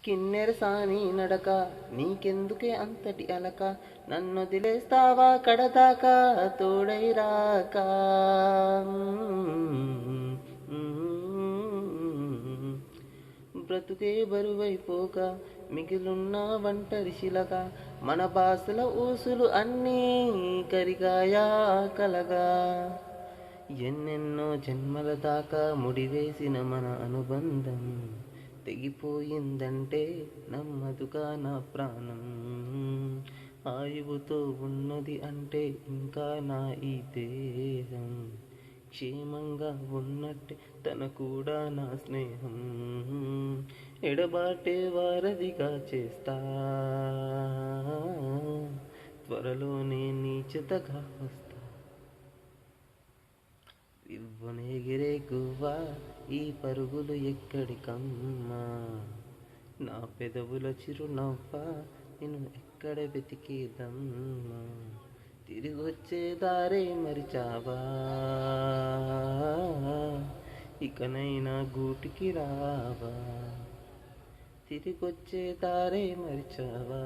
కిన్నెర సాని నడక నీకెందుకే అంతటి అలక నన్నొదిలేస్తావా కడదాకా తోడై రాక బ్రతుకే బరువైపోక మిగిలున్న ఒంటరి శిలక మన బాసల ఊసులు అన్నీ కరిగాయా కలగా ఎన్నెన్నో జన్మల దాకా ముడివేసిన మన అనుబంధం తెగిపోయిందంటే నమ్మదుగా నా ప్రాణం ఆయువుతో ఉన్నది అంటే ఇంకా నా ఈ దేహం క్షేమంగా ఉన్నట్టే తన కూడా నా స్నేహం ఎడబాటే వారధిగా చేస్తా త్వరలోనే నీ చెతగా వస్తా ఇవ్వనెగిరే గువ్వా ఈ పరుగులు ఎక్కడికమ్మా నా పెదవుల చిరునవ్వ నేను ఎక్కడ వెతికేదమ్మా తిరిగొచ్చే దారే మరిచావా ఇకనైనా గూటికి రావా తిరిగొచ్చే దారే మరిచావా